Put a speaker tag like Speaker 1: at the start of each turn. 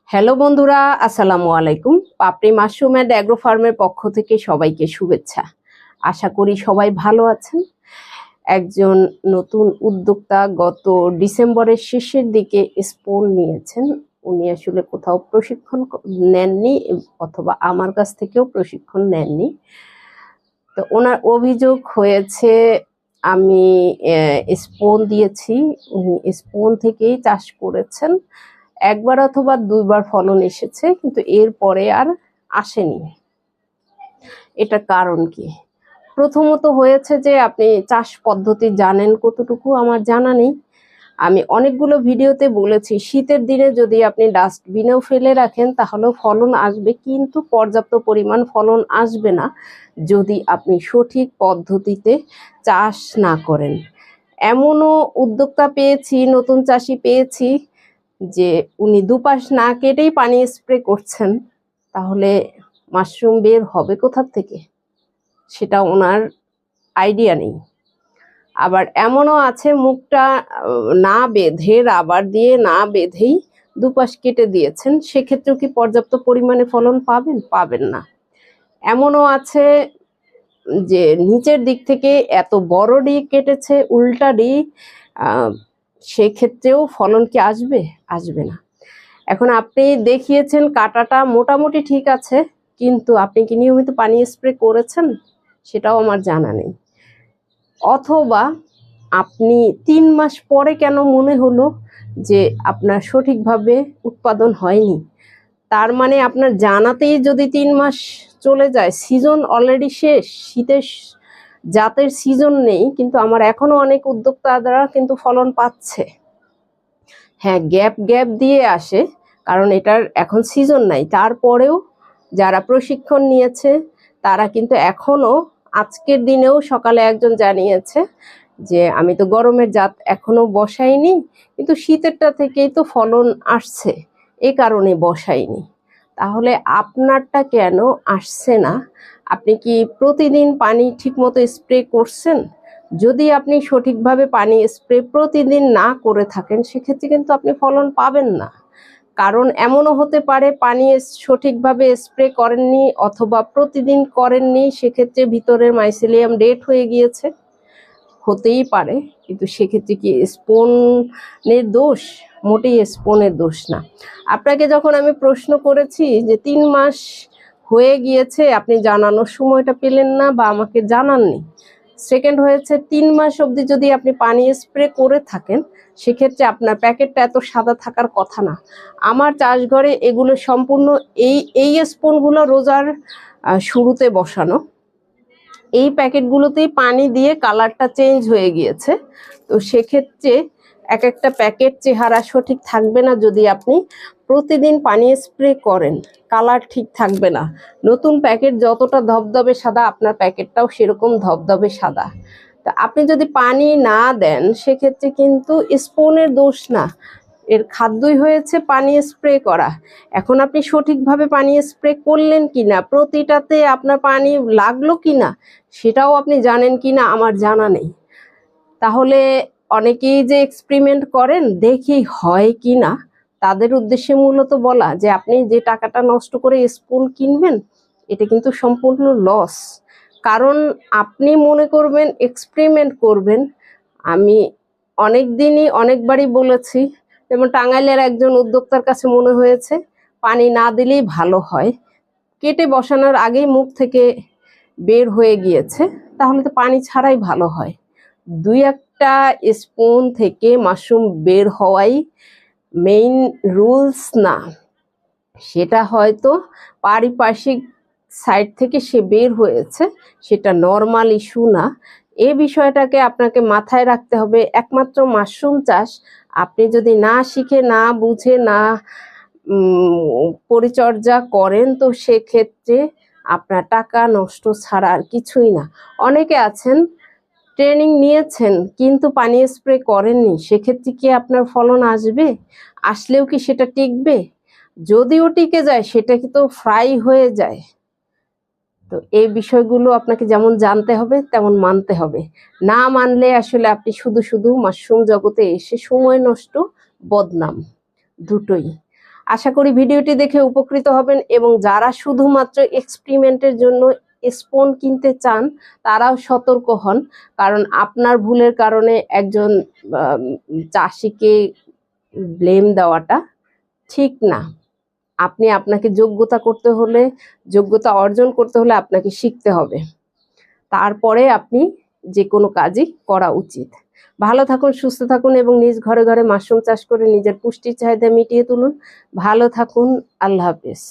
Speaker 1: Hello বন্ধুরা, আসসালামু আলাইকুম। পাপড়ি মাশরুম অ্যান্ড অ্যাগ্রো ফার্মের পক্ষ থেকে সবাইকে শুভেচ্ছা। আশা করি সবাই ভালো আছেন। একজন নতুন উদ্যোক্তা গত ডিসেম্বরের শেষের দিকে স্পোন নিয়েছেন। উনি আসলে কোথাও প্রশিক্ষণ নেননি অথবা আমার কাছ থেকেও প্রশিক্ষণ নেননি। তো ওনার অভিযোগ হয়েছে আমি স্পোন দিয়েছি, উনি স্পোন থেকেই চাষ করেছেন। একবার অথবা দুইবার ফলন এসেছে, কিন্তু এরপরে আর আসেনি। এটার কারণ কি? প্রথমত হয়েছে যে আপনি চাষ পদ্ধতি জানেন কতটুকু আমার জানা নেই। আমি অনেকগুলো ভিডিওতে বলেছি শীতের দিনে যদি আপনি ডাস্টবিনেও ফেলে রাখেন তাহলেও ফলন আসবে, কিন্তু পর্যাপ্ত পরিমাণ ফলন আসবে না যদি আপনি সঠিক পদ্ধতিতে চাষ না করেন। এমনও উদ্যোক্তা পেয়েছি, নতুন চাষি পেয়েছি যে উনি দুপাশ না কেটেই পানি স্প্রে করছেন। তাহলে মাশরুম বের হবে কোথা থেকে সেটা ওনার আইডিয়া নেই। আবার এমনও আছে মুখটা না বেঁধে, রাবার দিয়ে না বেঁধেই দুপাশ কেটে দিয়েছেন, সেক্ষেত্রেও কি পর্যাপ্ত পরিমাণে ফলন পাবেন? পাবেন না। এমনও আছে যে নিচের দিক থেকে এত বড় ডি কেটেছে, উল্টা ডি, সেক্ষেত্রেও ফলন কি আসবে? আসবে না। এখন আপনি দেখিয়েছেন কাটাটা মোটামুটি ঠিক আছে, কিন্তু আপনি কি নিয়মিত পানি স্প্রে করেছেন সেটাও আমার জানা নেই। অথবা আপনি 3 মাস পরে কেন মনে হলো যে আপনার সঠিকভাবে উৎপাদন হয়নি? তার মানে আপনার জানাতেই যদি 3 মাস চলে যায়, সিজন অলরেডি শেষ, শীতের জাতের সিজন নেই, কিন্তু আমার এখনো অনেক উদ্যোক্তারা কিন্তু ফলন পাচ্ছে। হ্যাঁ, গ্যাপ দিয়ে আসে, কারণ এটার এখন সিজন নাই। তারপরেও যারা প্রশিক্ষণ নিয়েছে তারা কিন্তু এখনো, আজকের দিনেও সকালে একজন জানিয়েছে যে আমি তো গরমের জাত এখনো বসাইনি, কিন্তু শীতেরটা থেকেই তো ফলন আসছে, এই কারণে বসাইনি। তাহলে আপনারটা কেন আসছে না? আপনি কি প্রতিদিন পানি ঠিকমতো স্প্রে করছেন? যদি আপনি সঠিকভাবে পানি স্প্রে প্রতিদিন না করে থাকেন, সেক্ষেত্রে কিন্তু আপনি ফলন পাবেন না। কারণ এমনও হতে পারে পানি সঠিকভাবে স্প্রে করেননি অথবা প্রতিদিন করেননি, সেক্ষেত্রে ভিতরের মাইসেলিয়াম ডেড হয়ে গিয়েছে, হতেই পারে। কিন্তু সেক্ষেত্রে কি স্পোনের দোষ? মোটেই স্পোনের দোষ না। আপনাকে যখন আমি প্রশ্ন করেছি যে 3 মাস হয়ে গিয়েছে, আপনি জানানোর সময়টা পেলেন না বা আমাকে জানাননি। সেকেন্ড হয়েছে 3 মাস অবধি যদি আপনি পানি স্প্রে করে থাকেন, সেক্ষেত্রে আপনার প্যাকেটটা এত সাদা থাকার কথা না। আমার চাষঘরে এগুলো সম্পূর্ণ এই স্পুনগুলো রোজার শুরুতে বসানো, এই প্যাকেটগুলোতেই পানি দিয়ে কালারটা চেঞ্জ হয়ে গিয়েছে। তো সেক্ষেত্রে এক একটা প্যাকেট চেহারা সঠিক থাকবে না যদি আপনি প্রতিদিন পানি স্প্রে করেন, কালার ঠিক থাকবে না। নতুন প্যাকেট যতটা ধবধবে সাদা, আপনার প্যাকেটটাও সেরকম ধবধবে সাদা। তা আপনি যদি পানি না দেন, সেক্ষেত্রে কিন্তু স্পুনের দোষ না, এর খাদ্যই হয়েছে পানি স্প্রে করা। এখন আপনি সঠিকভাবে পানি স্প্রে করলেন কিনা, প্রতিটাতে আপনার পানি লাগলো কিনা সেটাও আপনি জানেন কিনা আমার জানা নেই। তাহলে অনেকেই যে এক্সপেরিমেন্ট করেন দেখি হয় কিনা, তাদের উদ্দেশ্যে মূলত বলা যে আপনি যে টাকাটা নষ্ট করে স্পুন কিনবেন, এটা কিন্তু সম্পূর্ণ লস। কারণ আপনি মনে করবেন এক্সপেরিমেন্ট করবেন। আমি অনেক দিনই অনেকবারই বলেছি, যেমন টাঙ্গাইলের একজন উদ্যোক্তার কাছে মনে হয়েছে পানি না দিলেই ভালো হয়, কেটে বসানোর আগেই মুখ থেকে বের হয়ে গিয়েছে, তাহলে তো পানি ছাড়াই ভালো হয়। 2-1টা স্পুন থেকে মাশরুম বের হওয়াই মেইন রুলস না, সেটা হয়তো পারিপার্শ্বিক সাইড থেকে সে বের হয়েছে, সেটা নর্মাল ইস্যু না। এই বিষয়টাকে আপনাকে মাথায় রাখতে হবে। একমাত্র মাশরুম চাষ আপনি যদি না শিখে, না বুঝে, না পরিচর্যা করেন, তো সেক্ষেত্রে আপনার টাকা নষ্ট ছাড়া আর কিছুই না। অনেকে আছেন ট্রেনিং নিয়েছেন কিন্তু পানি স্প্রে করেননি, সেক্ষেত্রে কি আপনার ফলন আসবে? আসলেও কি সেটা টিকবে? যদিও টিকে যায়, সেটা কিন্তু ফ্রাই হয়ে যায়। তো এই বিষয়গুলো আপনাকে যেমন জানতে হবে তেমন মানতে হবে। না মানলে আসলে আপনি শুধু শুধু মাশরুম জগতে এসে সময় নষ্ট, বদনাম দুটোই। আশা করি ভিডিওটি দেখে উপকৃত হবেন, এবং যারা শুধুমাত্র এক্সপেরিমেন্টের জন্য স্পন কিনতে চান তারাও সতর্ক হন, কারণ আপনার ভুলের কারণে একজন চাষিকে ব্লেম দেওয়াটা ঠিক না। আপনি আপনাকে যোগ্যতা অর্জন করতে হলে আপনাকে শিখতে হবে, তারপরে আপনি যে কোনো কাজই করা উচিত। ভালো থাকুন, সুস্থ থাকুন এবং নিজ ঘরে ঘরে মাশরুম চাষ করে নিজের পুষ্টির চাহিদা মিটিয়ে তুলুন। ভালো থাকুন, আল্লাহ হাফেজ।